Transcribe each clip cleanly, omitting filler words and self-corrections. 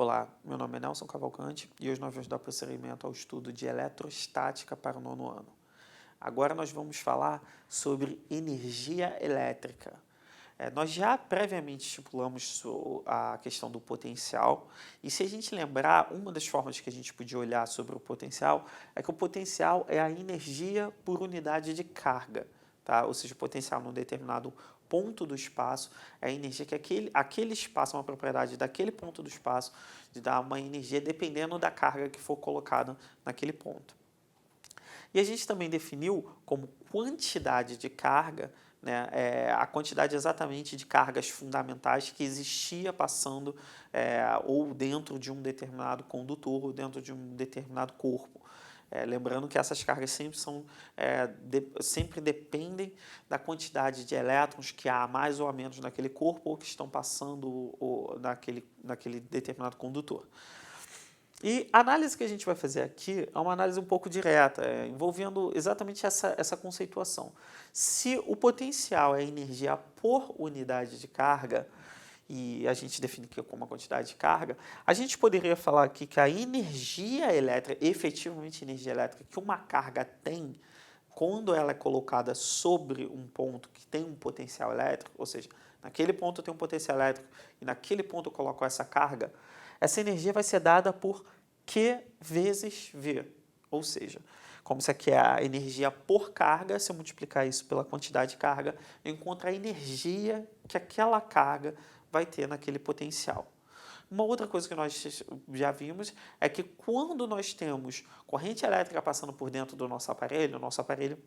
Olá, meu nome é Nelson Cavalcante e hoje nós vamos dar prosseguimento ao estudo de eletrostática para o 9º ano. Agora nós vamos falar sobre energia elétrica. Nós já previamente estipulamos a questão do potencial e se a gente lembrar, uma das formas que a gente podia olhar sobre o potencial é que o potencial é a energia por unidade de carga, tá? Ou seja, o potencial num determinado ponto do espaço é a energia que aquele espaço, uma propriedade daquele ponto do espaço, de dar uma energia dependendo da carga que for colocada naquele ponto. E a gente também definiu como quantidade de carga, né, a quantidade exatamente de cargas fundamentais que existia passando ou dentro de um determinado condutor ou dentro de um determinado corpo. Lembrando que essas cargas sempre dependem da quantidade de elétrons que há mais ou a menos naquele corpo ou que estão passando naquele determinado condutor. E a análise que a gente vai fazer aqui é uma análise um pouco direta, envolvendo exatamente essa conceituação. Se o potencial é energia por unidade de carga, e a gente define aqui como uma quantidade de carga, a gente poderia falar aqui que a energia elétrica, efetivamente energia elétrica, que uma carga tem, quando ela é colocada sobre um ponto que tem um potencial elétrico, ou seja, naquele ponto eu tenho um potencial elétrico e naquele ponto eu coloco essa carga, essa energia vai ser dada por Q vezes V, ou seja, como se aqui é a energia por carga, se eu multiplicar isso pela quantidade de carga, eu encontro a energia que aquela carga vai ter naquele potencial. Uma outra coisa que nós já vimos é que quando nós temos corrente elétrica passando por dentro do nosso aparelho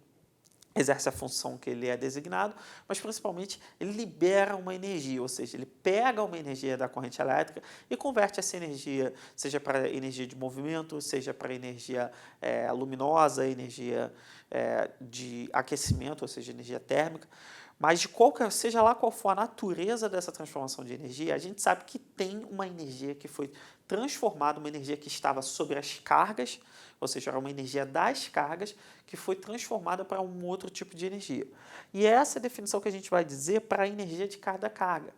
exerce a função que ele é designado, mas principalmente ele libera uma energia, ou seja, ele pega uma energia da corrente elétrica e converte essa energia, seja para energia de movimento, seja para energia luminosa, energia de aquecimento, ou seja, energia térmica, mas seja lá qual for a natureza dessa transformação de energia, a gente sabe que tem uma energia que foi transformada, uma energia que estava sobre as cargas, ou seja, era uma energia das cargas que foi transformada para um outro tipo de energia. E essa é a definição que a gente vai dizer para a energia de cada carga.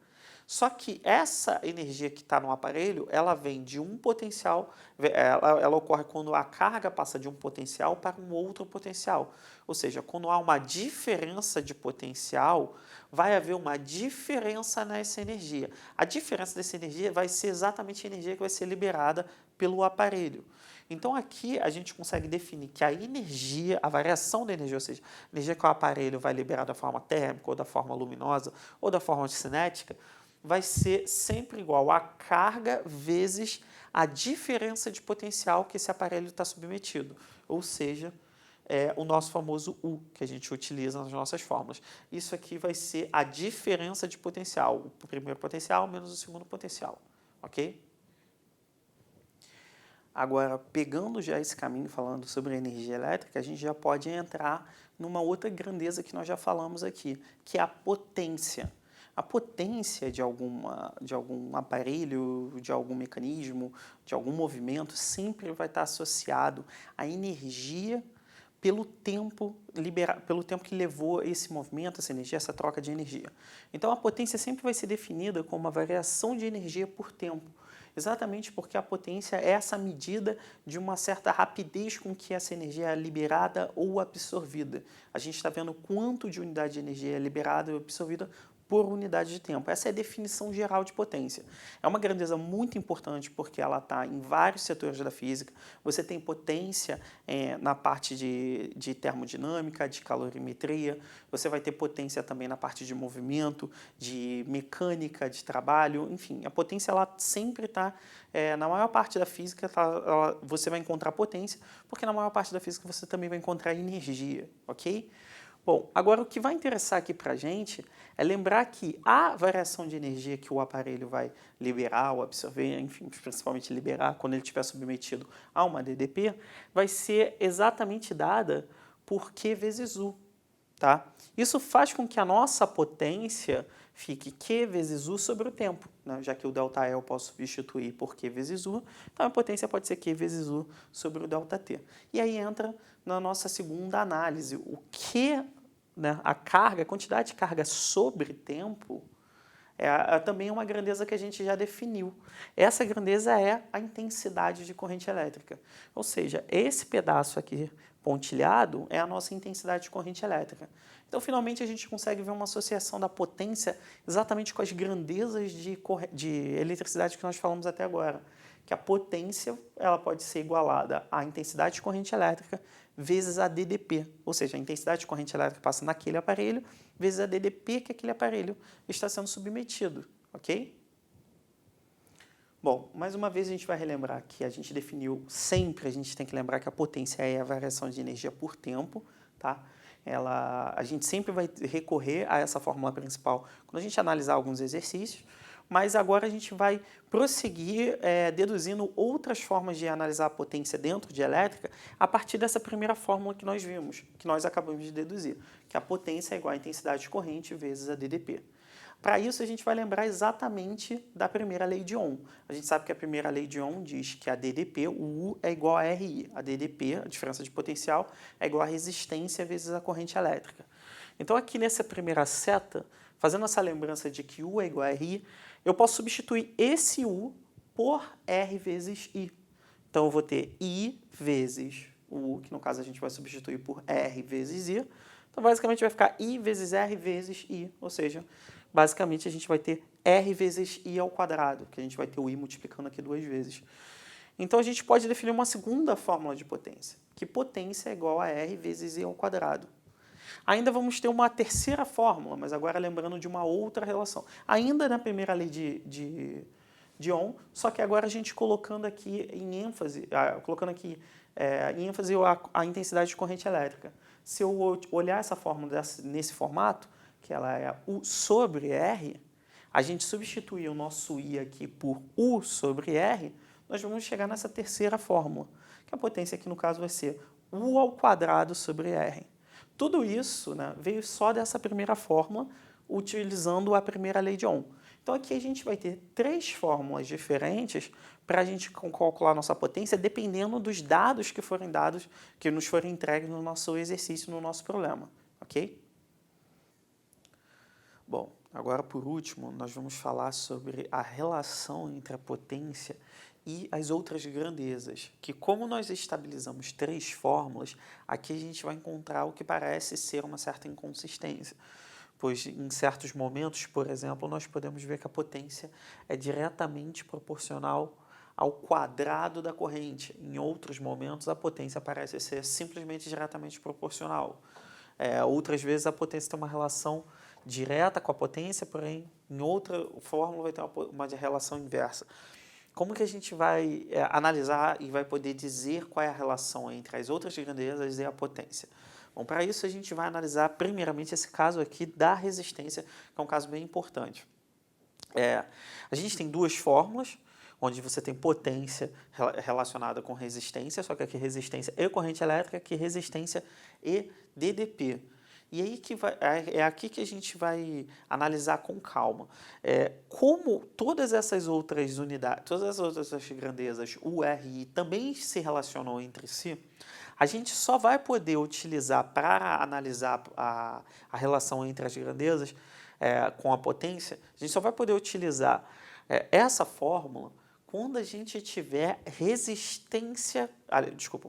Só que essa energia que está no aparelho, ela vem de um potencial, ela ocorre quando a carga passa de um potencial para um outro potencial. Ou seja, quando há uma diferença de potencial, vai haver uma diferença nessa energia. A diferença dessa energia vai ser exatamente a energia que vai ser liberada pelo aparelho. Então aqui a gente consegue definir que a energia, a variação da energia, ou seja, a energia que o aparelho vai liberar da forma térmica, ou da forma luminosa, ou da forma cinética, vai ser sempre igual a carga vezes a diferença de potencial que esse aparelho está submetido. Ou seja, o nosso famoso U, que a gente utiliza nas nossas fórmulas. Isso aqui vai ser a diferença de potencial, o primeiro potencial menos o segundo potencial, ok? Agora, pegando já esse caminho, falando sobre a energia elétrica, a gente já pode entrar numa outra grandeza que nós já falamos aqui, que é a potência. A potência de algum aparelho, de algum mecanismo, de algum movimento, sempre vai estar associado à energia pelo tempo que levou esse movimento, essa energia, essa troca de energia. Então, a potência sempre vai ser definida como uma variação de energia por tempo, exatamente porque a potência é essa medida de uma certa rapidez com que essa energia é liberada ou absorvida. A gente está vendo quanto de unidade de energia é liberada ou absorvida por unidade de tempo. Essa é a definição geral de potência. É uma grandeza muito importante porque ela está em vários setores da física. Você tem potência na parte de termodinâmica, de calorimetria, você vai ter potência também na parte de movimento, de mecânica, de trabalho, enfim, a potência ela sempre está, na maior parte da física você vai encontrar potência, porque na maior parte da física você também vai encontrar energia, ok? Bom, agora o que vai interessar aqui para a gente é lembrar que a variação de energia que o aparelho vai liberar ou absorver, enfim, principalmente liberar quando ele estiver submetido a uma DDP, vai ser exatamente dada por Q vezes U. Tá? Isso faz com que a nossa potência fique Q vezes U sobre o tempo, né? Já que o ΔE eu posso substituir por Q vezes U, então a potência pode ser Q vezes U sobre o ΔT. E aí entra na nossa segunda análise, o que, né, a quantidade de carga sobre tempo também é uma grandeza que a gente já definiu. Essa grandeza é a intensidade de corrente elétrica. Ou seja, esse pedaço aqui pontilhado é a nossa intensidade de corrente elétrica. Então, finalmente, a gente consegue ver uma associação da potência exatamente com as grandezas de eletricidade que nós falamos até agora. Que a potência ela pode ser igualada à intensidade de corrente elétrica vezes a DDP, ou seja, a intensidade de corrente elétrica passa naquele aparelho vezes a DDP que aquele aparelho está sendo submetido, ok? Bom, mais uma vez a gente vai relembrar que a gente definiu, sempre a gente tem que lembrar que a potência é a variação de energia por tempo, tá? A gente sempre vai recorrer a essa fórmula principal quando a gente analisar alguns exercícios, mas agora a gente vai prosseguir deduzindo outras formas de analisar a potência dentro de elétrica a partir dessa primeira fórmula que nós vimos, que nós acabamos de deduzir, que a potência é igual à intensidade de corrente vezes a DDP. Para isso, a gente vai lembrar exatamente da primeira lei de Ohm. A gente sabe que a primeira lei de Ohm diz que a DDP, o U é igual a RI. A DDP, a diferença de potencial, é igual a resistência vezes a corrente elétrica. Então, aqui nessa primeira seta, fazendo essa lembrança de que U é igual a RI, eu posso substituir esse U por R vezes I. Então, eu vou ter I vezes o U, que no caso a gente vai substituir por R vezes I. Então, basicamente, vai ficar I vezes R vezes I, ou seja, basicamente a gente vai ter R vezes I ao quadrado, que a gente vai ter o I multiplicando aqui 2 vezes. Então, a gente pode definir uma segunda fórmula de potência, que potência é igual a R vezes I ao quadrado. Ainda vamos ter uma terceira fórmula, mas agora lembrando de uma outra relação. Ainda na primeira lei de Ohm, só que agora a gente colocando aqui em ênfase, a intensidade de corrente elétrica. Se eu olhar essa fórmula nesse formato, que ela é U sobre R, a gente substituir o nosso I aqui por U sobre R, nós vamos chegar nessa terceira fórmula, que a potência aqui no caso vai ser U ao quadrado sobre R. Tudo isso, né, veio só dessa primeira fórmula, utilizando a primeira lei de Ohm. Então, aqui a gente vai ter 3 fórmulas diferentes para a gente calcular a nossa potência, dependendo dos dados que nos forem entregues no nosso exercício, no nosso problema, ok? Bom, agora por último, nós vamos falar sobre a relação entre a potência e as outras grandezas, que como nós estabilizamos 3 fórmulas, aqui a gente vai encontrar o que parece ser uma certa inconsistência, pois em certos momentos, por exemplo, nós podemos ver que a potência é diretamente proporcional ao quadrado da corrente. Em outros momentos, a potência parece ser simplesmente diretamente proporcional. Outras vezes, a potência tem uma relação direta com a potência, porém, em outra fórmula vai ter uma relação inversa. Como que a gente vai analisar e vai poder dizer qual é a relação entre as outras grandezas e a potência? Bom, para isso a gente vai analisar primeiramente esse caso aqui da resistência, que é um caso bem importante. A gente tem 2 fórmulas, onde você tem potência relacionada com resistência, só que aqui resistência e corrente elétrica, aqui resistência e DDP. E aí é aqui que a gente vai analisar com calma. Como todas essas outras unidades, todas as outras grandezas, U, R e I, também se relacionam entre si, a gente só vai poder utilizar para analisar a relação entre as grandezas com a potência, a gente só vai poder utilizar essa fórmula quando a gente tiver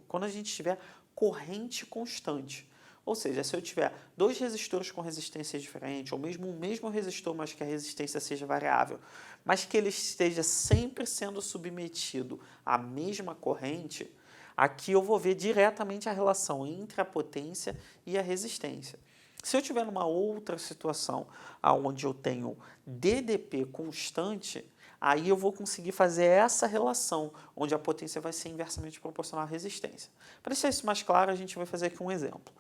quando a gente tiver corrente constante. Ou seja, se eu tiver 2 resistores com resistência diferente, ou mesmo um mesmo resistor, mas que a resistência seja variável, mas que ele esteja sempre sendo submetido à mesma corrente, aqui eu vou ver diretamente a relação entre a potência e a resistência. Se eu tiver numa outra situação, onde eu tenho DDP constante, aí eu vou conseguir fazer essa relação, onde a potência vai ser inversamente proporcional à resistência. Para deixar isso mais claro, a gente vai fazer aqui um exemplo.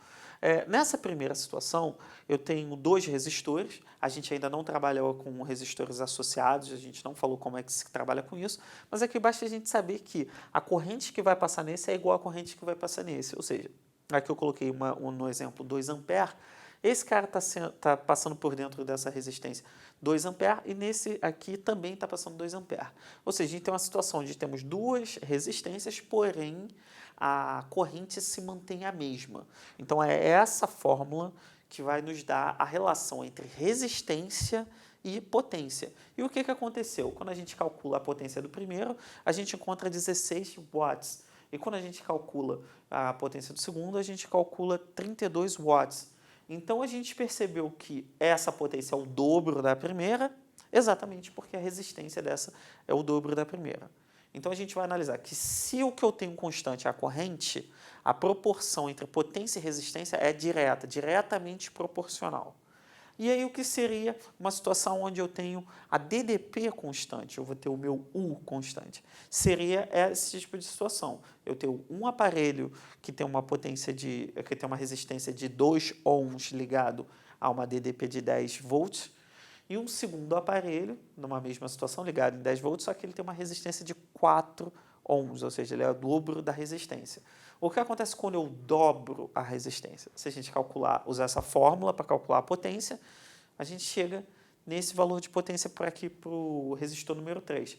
Nessa primeira situação, eu tenho 2 resistores, a gente ainda não trabalhou com resistores associados, a gente não falou como é que se trabalha com isso, mas aqui basta a gente saber que a corrente que vai passar nesse é igual à corrente que vai passar nesse, ou seja, aqui eu coloquei no exemplo 2 A, esse cara está passando por dentro dessa resistência 2 A e nesse aqui também está passando 2 A. Ou seja, a gente tem uma situação onde temos 2 resistências, porém a corrente se mantém a mesma. Então, é essa fórmula que vai nos dar a relação entre resistência e potência. E o que aconteceu? Quando a gente calcula a potência do primeiro, a gente encontra 16 watts. E quando a gente calcula a potência do segundo, a gente calcula 32 watts. Então, a gente percebeu que essa potência é o dobro da primeira, exatamente porque a resistência dessa é o dobro da primeira. Então, a gente vai analisar que se o que eu tenho constante é a corrente, a proporção entre potência e resistência é diretamente proporcional. E aí, o que seria uma situação onde eu tenho a DDP constante, eu vou ter o meu U constante? Seria esse tipo de situação. Eu tenho um aparelho que tem uma que tem uma resistência de 2 ohms ligado a uma DDP de 10 volts, e um segundo aparelho, numa mesma situação, ligado em 10 volts, só que ele tem uma resistência de 4 ohms, ou seja, ele é o dobro da resistência. O que acontece quando eu dobro a resistência? Se a gente usar essa fórmula para calcular a potência, a gente chega nesse valor de potência para aqui para o resistor número 3.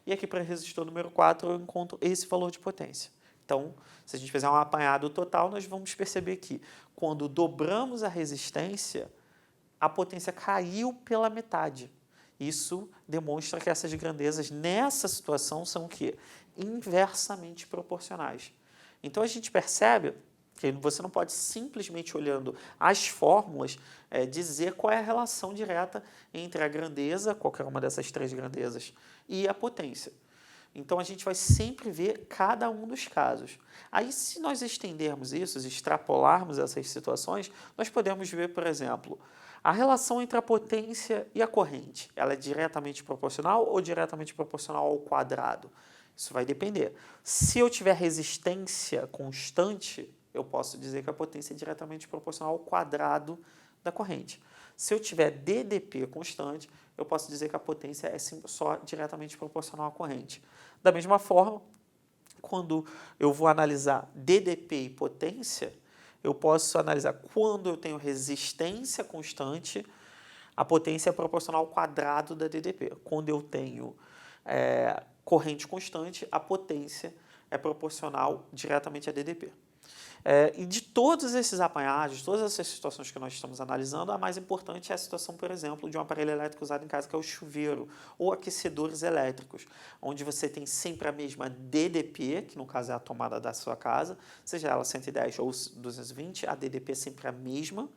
E aqui para o resistor número 4 eu encontro esse valor de potência. Então, se a gente fizer um apanhado total, nós vamos perceber que quando dobramos a resistência, a potência caiu pela metade. Isso demonstra que essas grandezas, nessa situação, são o quê? Inversamente proporcionais. Então, a gente percebe que você não pode simplesmente olhando as fórmulas dizer qual é a relação direta entre a grandeza, qualquer uma dessas três grandezas, e a potência. Então, a gente vai sempre ver cada um dos casos. Aí, se nós estendermos isso, extrapolarmos essas situações, nós podemos ver, por exemplo, a relação entre a potência e a corrente. Ela é diretamente proporcional ou diretamente proporcional ao quadrado? Isso vai depender. Se eu tiver resistência constante, eu posso dizer que a potência é diretamente proporcional ao quadrado da corrente. Se eu tiver DDP constante, eu posso dizer que a potência é só diretamente proporcional à corrente. Da mesma forma, quando eu vou analisar DDP e potência, eu posso analisar quando eu tenho resistência constante, a potência é proporcional ao quadrado da DDP. Quando eu tenho corrente constante, a potência é proporcional diretamente à DDP. E de todos esses apanhados, todas essas situações que nós estamos analisando, a mais importante é a situação, por exemplo, de um aparelho elétrico usado em casa, que é o chuveiro, ou aquecedores elétricos, onde você tem sempre a mesma DDP, que no caso é a tomada da sua casa, seja ela 110 ou 220, a DDP é sempre a mesma,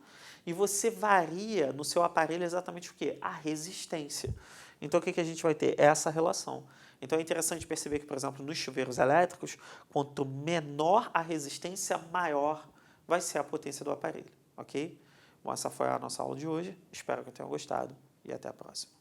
e você varia no seu aparelho exatamente o quê? A resistência. Então, o que a gente vai ter? Essa relação. Então, é interessante perceber que, por exemplo, nos chuveiros elétricos, quanto menor a resistência, maior vai ser a potência do aparelho, ok? Bom, essa foi a nossa aula de hoje. Espero que tenham gostado e até a próxima.